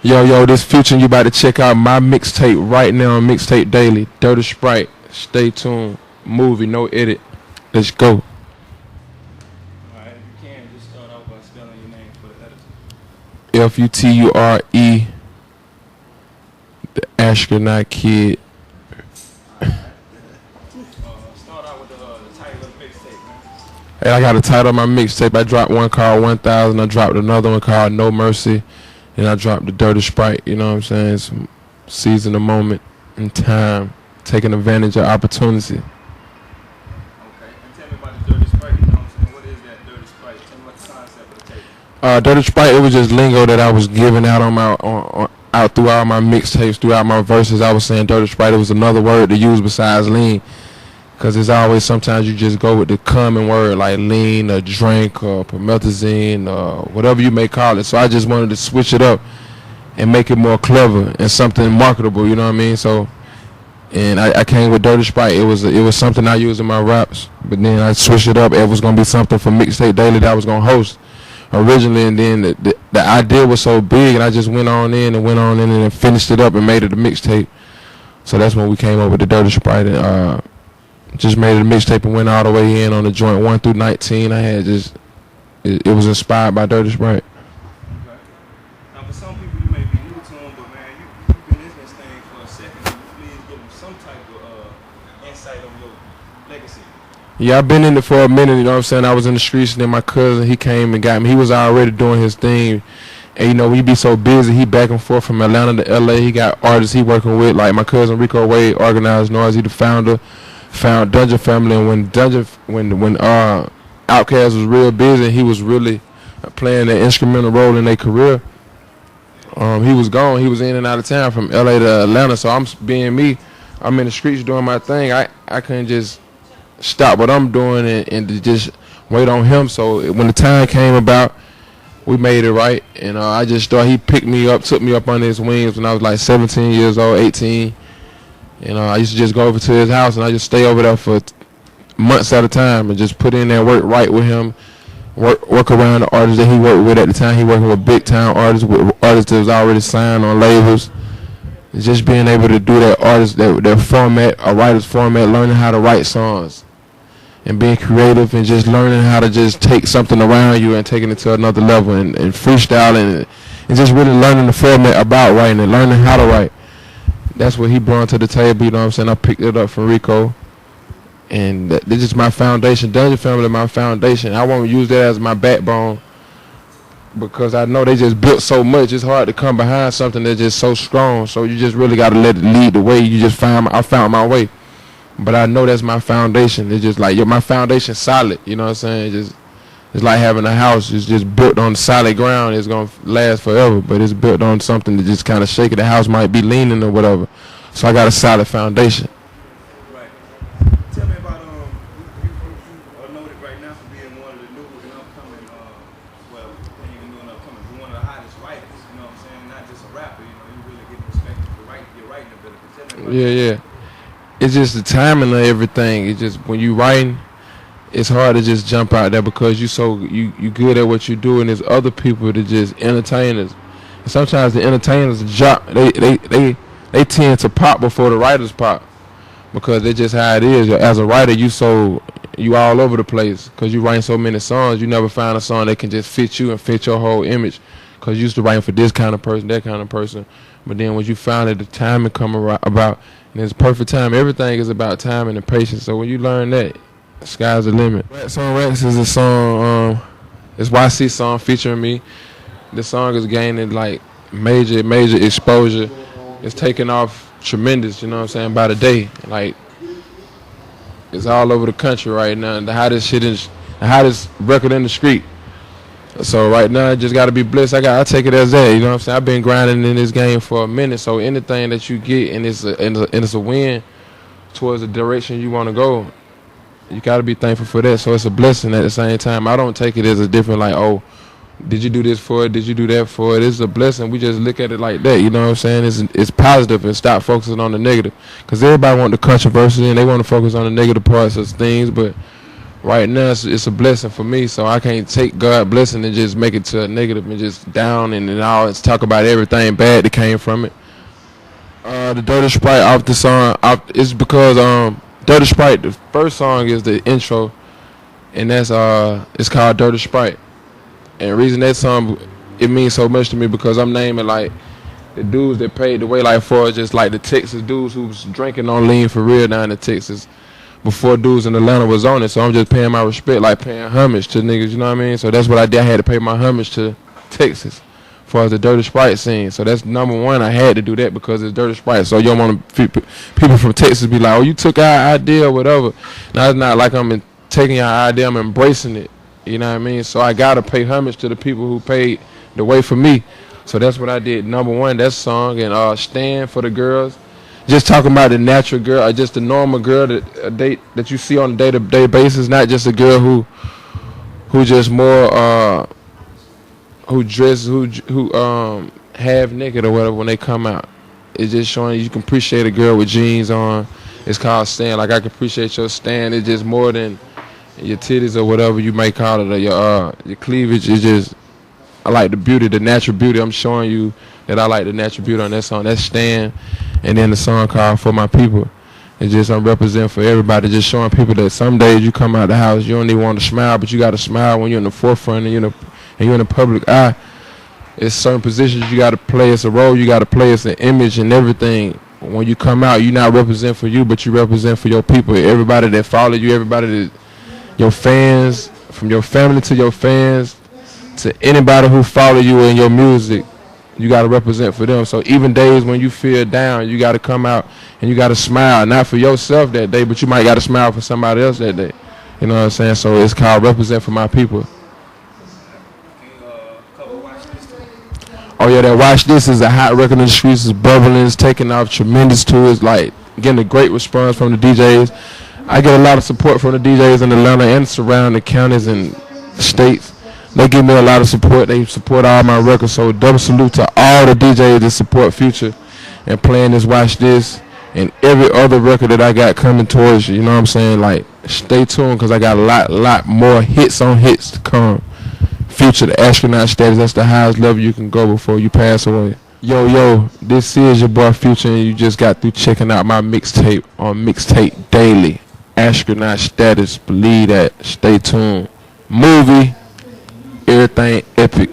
Yo, this Future, you about to check out my mixtape right now on Mixtape Daily. Dirty Sprite. Stay tuned. Movie, no edit. Let's go. Alright, if you can, just start off by spelling your name for the editor. Future, the astronaut kid. Start out with the title of the mixtape, man. Hey, I got a title of my mixtape. I dropped one called 1000. I dropped another one called No Mercy. And I dropped the Dirty Sprite, you know what I'm saying? Some seizing the moment in time, taking advantage of opportunity. Okay, and tell me about the Dirty Sprite, you know what I'm saying? What is that Dirty Sprite? Tell me what the concept of the tape. Dirty Sprite, it was just lingo that I was giving out out throughout my mixtapes, throughout my verses. I was saying Dirty Sprite. It was another word to use besides lean. Because it's always, sometimes you just go with the common word like lean or drink or promethazine or whatever you may call it. So I just wanted to switch it up and make it more clever and something marketable, you know what I mean? So, and I came with Dirty Sprite. It was something I used in my raps, but then I switched it up. It was going to be something for Mixtape Daily that I was going to host originally, and then the idea was so big, and I just went on in and finished it up and made it a mixtape. So that's when we came up with the Dirty Sprite, and just made it a mixtape and went all the way in on the joint 1 through 19. I had it was inspired by Dirty Sprite. Okay. Now, for some people, you may be new to them, but man, you've been in this thing for a second. Can you please give them some type of insight on your legacy? Yeah, I've been in it for a minute, you know what I'm saying? I was in the streets, and then my cousin, he came and got me. He was already doing his thing. And, you know, we be so busy. He back and forth from Atlanta to L.A. He got artists he working with, like my cousin Rico Wade, Organized Noise. He the founder. Found Dungeon Family, and when Outkast was real busy, he was really playing an instrumental role in their career. He was gone. He was in and out of town from LA to Atlanta. So I'm being me. I'm in the streets doing my thing. I couldn't just stop what I'm doing and to just wait on him. So when the time came about, we made it right. And I just thought he picked me up, took me up under his wings when I was like 17 years old, 18. You know, I used to just go over to his house and I just stay over there for months at a time and just put in there, work right with him, work around the artists that he worked with at the time. He working with big time artists, with artists that was already signed on labels. Just being able to do that artist, that format, a writer's format, learning how to write songs and being creative and just learning how to just take something around you and taking it to another level and freestyling and just really learning the format about writing and learning how to write. That's what he brought to the table, you know what I'm saying? I picked it up from Rico. And this is my foundation. Dungeon Family, my foundation. I won't use that as my backbone because I know they just built so much. It's hard to come behind something that's just so strong. So you just really got to let it lead the way. I found my way. But I know that's my foundation. It's just like, my foundation's solid. You know what I'm saying? It's like having a house. It's just built on solid ground. It's going to last forever, but it's built on something that just kind of shake it. The house might be leaning or whatever. So I got a solid foundation. Right. Tell me about, you are noted right now for being one of the new and upcoming, well, even new and upcoming, you're one of the hottest writers, you know what I'm saying? Not just a rapper, you know, you really getting respected for your writing ability. Tell me about Yeah. It's just the timing of everything. It's just when you writing, it's hard to just jump out there because you good at what you do, and there's other people that just entertainers. And sometimes the entertainers drop. They tend to pop before the writers pop because that's just how it is. As a writer, you all over the place because you write so many songs. You never find a song that can just fit you and fit your whole image because you used to writing for this kind of person, that kind of person. But then when you find that the timing come about, and it's perfect time. Everything is about timing and patience. So when you learn that, sky's the limit. Rats on Rats is a song, it's YC song featuring me. The song is gaining like major exposure. It's taking off tremendous, you know what I'm saying, by the day. Like, it's all over the country right now. The hottest record in the street. So right now, I just got to be blessed. I take it as that, you know what I'm saying? I've been grinding in this game for a minute. So anything that you get and it's a win towards the direction you want to go, you got to be thankful for that. So it's a blessing at the same time. I don't take it as a different, like, oh, did you do this for it? Did you do that for it? It's a blessing. We just look at it like that, you know what I'm saying? It's positive and stop focusing on the negative. Because everybody want the controversy and they want to focus on the negative parts of things. But right now it's a blessing for me, so I can't take God's blessing and just make it to a negative and just down and all. It's talk about everything bad that came from it. The Dirty Sprite off the song, it's because Dirty Sprite, the first song is the intro, and that's it's called Dirty Sprite. And the reason that song it means so much to me because I'm naming like the dudes that paid the way like for just like the Texas dudes who was drinking on lean for real down in Texas before dudes in Atlanta was on it. So I'm just paying my respect, like paying homage to niggas, you know what I mean? So that's what I did. I had to pay my homage to Texas as far as the Dirty Sprite scene. So that's number one. I had to do that because it's Dirty Sprite. So you don't want to people from Texas be like, oh, you took our idea or whatever. Now it's not like I'm taking your idea, I'm embracing it. You know what I mean? So I got to pay homage to the people who paid the way for me. So that's what I did. Number one, that song. And Stand for the girls. Just talking about the natural girl, or just the normal girl that you see on a day-to-day basis, not just a girl who just more who dress who half naked or whatever when they come out. It's just showing you can appreciate a girl with jeans on. It's called stand. Like I can appreciate your stand. It's just more than your titties or whatever you may call it, or your cleavage. It's just I like the beauty, the natural beauty. I'm showing you that I like the natural beauty on that song. That's stand. And then the song called For My People. It's just I'm representing for everybody, just showing people that some days you come out the house, you don't even want to smile, but you got to smile when you're in the forefront and you're in the public eye. It's certain positions you got to play. It's a role you got to play. It's an image and everything. When you come out, you not represent for you, but you represent for your people. Everybody that follow you, everybody that your fans, from your family to your fans, to anybody who follow you in your music. You got to represent for them. So even days when you feel down, you got to come out and you got to smile, not for yourself that day, but you might got to smile for somebody else that day. You know what I'm saying? So it's called Represent for My People. Oh yeah, that Watch This is a hot record in the streets. It's bubbling. It's taking off tremendous too. It's like getting a great response from the DJs. I get a lot of support from the DJs in Atlanta and surrounding counties and states. They give me a lot of support. They support all my records. So double salute to all the DJs that support Future and playing this Watch This and every other record that I got coming towards you. You know what I'm saying? Like, stay tuned because I got a lot more hits on hits to come. Future, the astronaut status, that's the highest level you can go before you pass away. Yo, this is your boy Future and you just got through checking out my mixtape on Mixtape Daily. Astronaut status, believe that. Stay tuned. Movie. Everything epic.